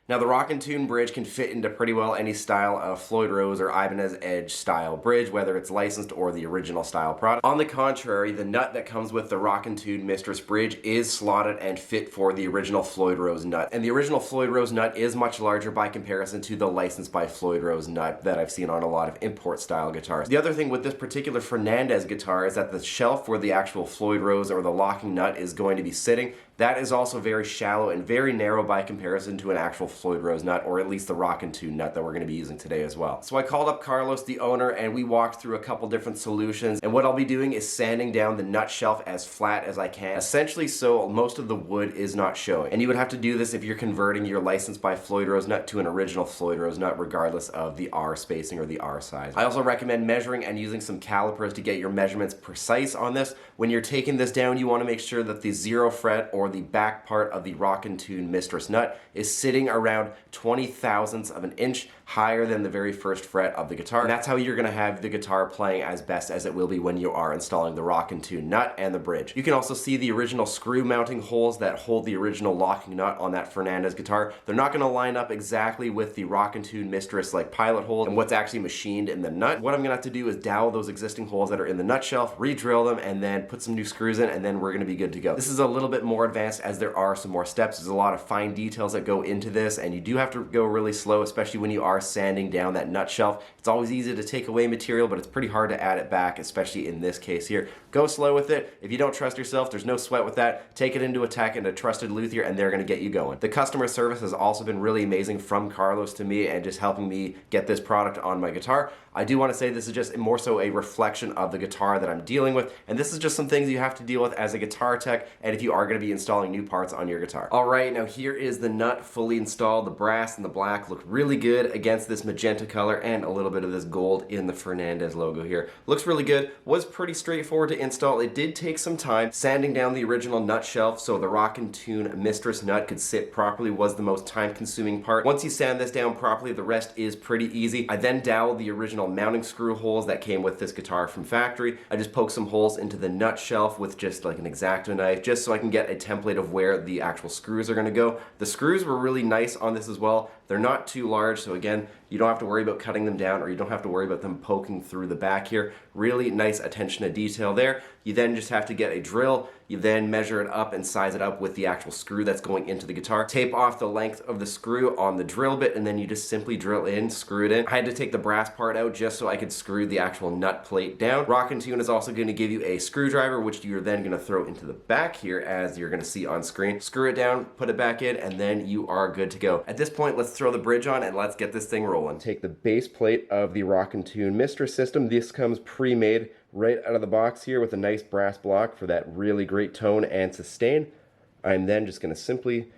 Now the Rock and Tune bridge can fit into pretty well any style of Floyd Rose or Ibanez Edge style bridge, whether it's licensed or the original style product. On the contrary, the nut that comes with the Rock and Tune Mistress bridge is slotted and fit for the original Floyd Rose nut. And the original Floyd Rose nut is much larger by comparison to the licensed by Floyd Rose nut that I've seen on a lot of import style guitars. The other thing with this particular Fernandez guitar is that the shelf where the actual Floyd Rose or the locking nut is going to be sitting, that is also very shallow and very narrow by comparison to an actual Floyd Rose nut, or at least the Rock and Tune nut that we're going to be using today as well. So I called up Carlos, the owner, and we walked through a couple different solutions, and what I'll be doing is sanding down the nut shelf as flat as I can, essentially so most of the wood is not showing. And you would have to do this if you're converting your licensed by Floyd Rose nut to an original Floyd Rose nut, regardless of the R spacing or the R size. I also recommend measuring and using some calipers to get your measurements precise on this. When you're taking this down, you want to make sure that the 0 fret or the back part of the Rock and Tune Mistress nut is sitting around 20 thousandths of an inch higher than the very first fret of the guitar. And that's how you're going to have the guitar playing as best as it will be when you are installing the Rock and Tune nut and the bridge. You can also see the original screw mounting holes that hold the original locking nut on that Fernandez guitar. They're not going to line up exactly with the Rock and Tune Mistress like pilot holes and what's actually machined in the nut. What I'm going to have to do is dowel those existing holes that are in the nut shelf, re-drill them, and then put some new screws in, and then we're going to be good to go. This is a little bit more advanced as there are some more steps. There's a lot of fine details that go into this, and you do have to go really slow, especially when you are sanding down that nut shelf. It's always easy to take away material, but it's pretty hard to add it back, especially in this case here. Go slow with it. If you don't trust yourself, there's no sweat with that. Take it into a tech and a trusted luthier, and they're going to get you going. The customer service has also been really amazing from Carlos to me and just helping me get this product on my guitar. I do want to say this is just more so a reflection of the guitar that I'm dealing with, and this is just some things you have to deal with as a guitar tech and if you are going to be installing new parts on your guitar. Alright, now here is the nut fully installed. The brass and the black look really good against this magenta color and a little bit of this gold in the Fernandez logo here. Looks really good. Was pretty straightforward to install. It did take some time. Sanding down the original nut shelf so the Rock and Tune Mistress nut could sit properly was the most time consuming part. Once you sand this down properly, the rest is pretty easy. I then doweled the original mounting screw holes that came with this guitar from factory. I just poked some holes into the nut shelf with just like an X-Acto knife just so I can get a template of where the actual screws are going to go. The screws were really nice on this as well. They're not too large, so again, you don't have to worry about cutting them down, or you don't have to worry about them poking through the back here. Really nice attention to detail there. You then just have to get a drill. You then measure it up and size it up with the actual screw that's going into the guitar. Tape off the length of the screw on the drill bit, and then you just simply drill in, screw it in. I had to take the brass part out just so I could screw the actual nut plate down. Rock and Tune is also going to give you a screwdriver, which you're then going to throw into the back here, as you're going to see on screen. Screw it down, put it back in, and then you are good to go. At this point, let's throw the bridge on and let's get this thing rolling. Take the base plate of the Rock and Tune Mistress system. This comes pre-made right out of the box here with a nice brass block for that really great tone and sustain. I'm then just going to simply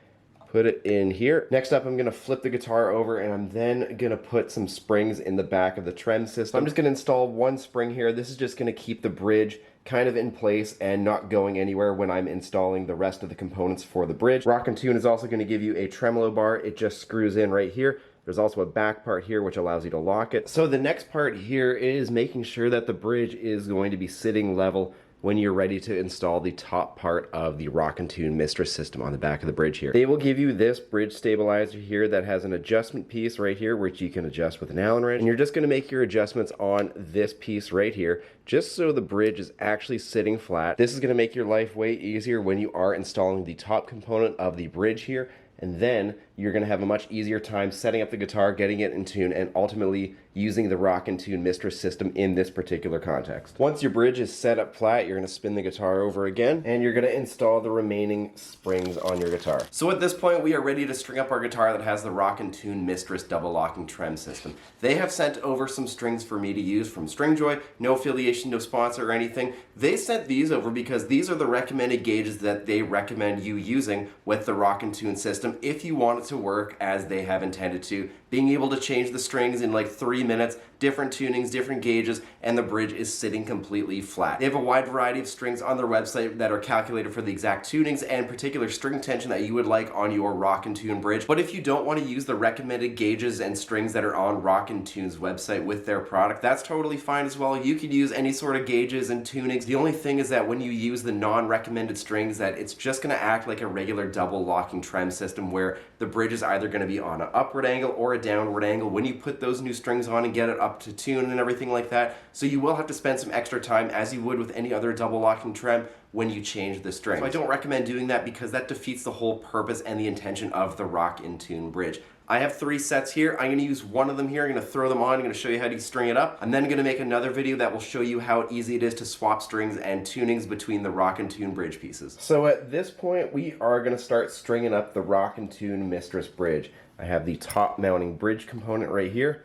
put it in here. Next up, I'm going to flip the guitar over, and I'm then going to put some springs in the back of the trem system. I'm just going to install one spring here. This is just going to keep the bridge kind of in place and not going anywhere when I'm installing the rest of the components for the bridge. Rock and Tune is also going to give you a tremolo bar. It just screws in right here. There's also a back part here which allows you to lock it. So the next part here is making sure that the bridge is going to be sitting level when you're ready to install the top part of the Rock and Tune Mistress system on the back of the bridge here. They will give you this bridge stabilizer here that has an adjustment piece right here which you can adjust with an Allen wrench, and you're just going to make your adjustments on this piece right here just so the bridge is actually sitting flat. This is going to make your life way easier when you are installing the top component of the bridge here, and then you're going to have a much easier time setting up the guitar, getting it in tune, and ultimately using the Rock and Tune Mistress system in this particular context. Once your bridge is set up flat, you're going to spin the guitar over again, and you're going to install the remaining springs on your guitar. So at this point, we are ready to string up our guitar that has the Rock and Tune Mistress double locking trem system. They have sent over some strings for me to use from Stringjoy. No affiliation, no sponsor or anything. They sent these over because these are the recommended gauges that they recommend you using with the Rock and Tune system if you want it to work as they have intended to. Being able to change the strings in like 3 minutes, different tunings, different gauges, and the bridge is sitting completely flat. They have a wide variety of strings on their website that are calculated for the exact tunings and particular string tension that you would like on your Rock and Tune bridge. But if you don't want to use the recommended gauges and strings that are on Rock and Tune's website with their product, that's totally fine as well. You could use any sort of gauges and tunings. The only thing is that when you use the non-recommended strings, that it's just going to act like a regular double locking trem system where the bridge is either going to be on an upward angle or a downward angle when you put those new strings on and get it up to tune and everything like that. So you will have to spend some extra time, as you would with any other double locking trem, when you change the string. So I don't recommend doing that because that defeats the whole purpose and the intention of the Rock in Tune bridge. I have 3 sets here. I'm going to use one of them here. I'm going to throw them on. I'm going to show you how to string it up. I'm then going to make another video that will show you how easy it is to swap strings and tunings between the Rock in Tune bridge pieces. So at this point, we are going to start stringing up the Rock in Tune Mistress bridge. I have the top mounting bridge component right here.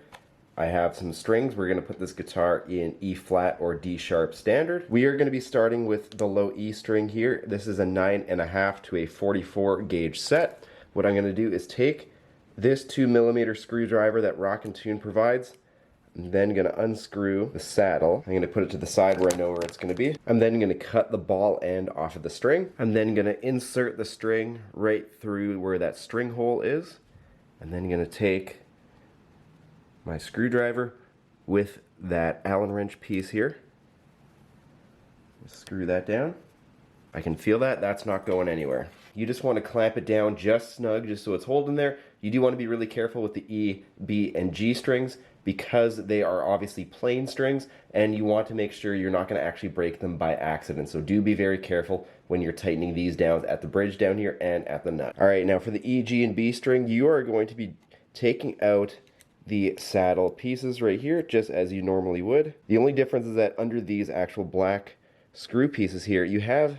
I have some strings. We're going to put this guitar in E flat or D sharp standard. We are going to be starting with the low E string here. This is a 9.5 to a 44 gauge set. What I'm going to do is take this 2mm screwdriver that Rock in Tune provides. I'm then going to unscrew the saddle. I'm going to put it to the side where I know where it's going to be. I'm then going to cut the ball end off of the string. I'm then going to insert the string right through where that string hole is. And then I'm going to take my screwdriver with that Allen wrench piece here. Screw that down. I can feel that. That's not going anywhere. You just want to clamp it down just snug, just so it's holding there. You do want to be really careful with the E, B, and G strings because they are obviously plain strings, and you want to make sure you're not going to actually break them by accident. So do be very careful when you're tightening these down at the bridge down here and at the nut. All right, now for the E, G, and B string, you are going to be taking out the saddle pieces right here, just as you normally would. The only difference is that under these actual black screw pieces here, you have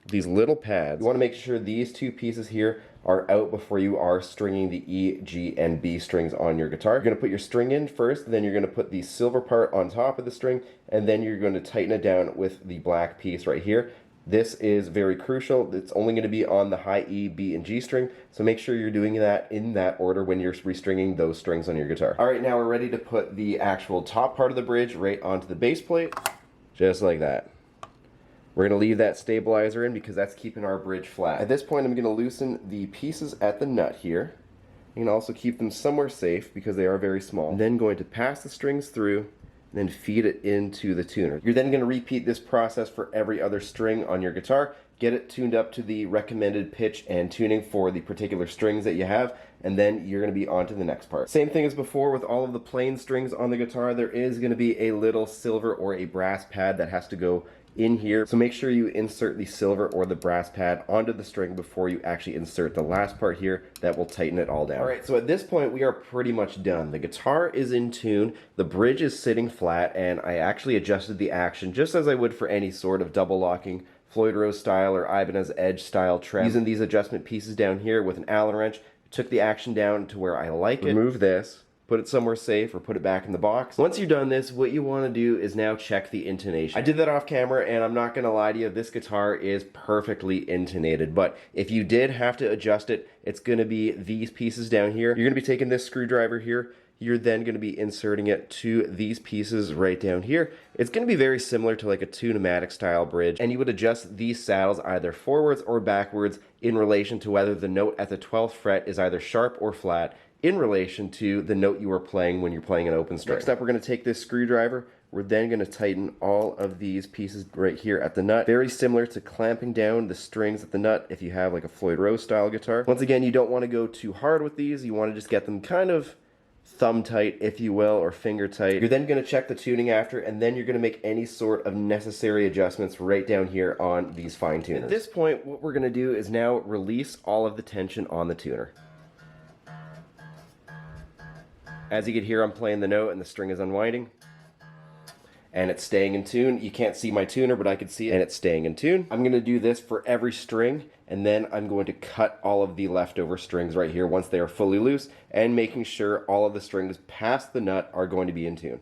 these little pads. You want to make sure these 2 pieces here are out before you are stringing the E, G, and B strings on your guitar. You're going to put your string in first, then you're going to put the silver part on top of the string, and then you're going to tighten it down with the black piece right here. This is very crucial. It's only going to be on the high E, B, and G string, so make sure you're doing that in that order when you're restringing those strings on your guitar. All right, now we're ready to put the actual top part of the bridge right onto the bass plate, just like that. We're going to leave that stabilizer in because that's keeping our bridge flat. At this point, I'm going to loosen the pieces at the nut here. You can also keep them somewhere safe because they are very small. I'm then going to pass the strings through and then feed it into the tuner. You're then going to repeat this process for every other string on your guitar. Get it tuned up to the recommended pitch and tuning for the particular strings that you have, and then you're going to be on to the next part. Same thing as before with all of the plain strings on the guitar. There is going to be a little silver or a brass pad that has to go in here, so make sure you insert the silver or the brass pad onto the string before you actually insert the last part here that will tighten it all down. Alright, so at this point we are pretty much done. The guitar is in tune, the bridge is sitting flat, and I actually adjusted the action just as I would for any sort of double locking Floyd Rose style or Ibanez Edge style trem. Using these adjustment pieces down here with an Allen wrench, took the action down to where I like it. Remove this, put it somewhere safe, or put it back in the box. Once you've done this, what you want to do is now check the intonation. I did that off camera, and I'm not going to lie to you, this guitar is perfectly intonated, but if you did have to adjust it, it's going to be these pieces down here. You're going to be taking this screwdriver here. You're then going to be inserting it to these pieces right down here. It's going to be very similar to like a tune-o-matic style bridge, and you would adjust these saddles either forwards or backwards in relation to whether the note at the 12th fret is either sharp or flat in relation to the note you are playing when you're playing an open string. Next up, we're going to take this screwdriver. We're then going to tighten all of these pieces right here at the nut. Very similar to clamping down the strings at the nut if you have like a Floyd Rose style guitar. Once again, you don't want to go too hard with these. You want to just get them kind of thumb tight, if you will, or finger tight. You're then going to check the tuning after, and then you're going to make any sort of necessary adjustments right down here on these fine tuners. At this point, what we're going to do is now release all of the tension on the tuner. As you can hear, I'm playing the note and the string is unwinding. And it's staying in tune. You can't see my tuner, but I can see it, and it's staying in tune. I'm going to do this for every string, and then I'm going to cut all of the leftover strings right here once they are fully loose, and making sure all of the strings past the nut are going to be in tune.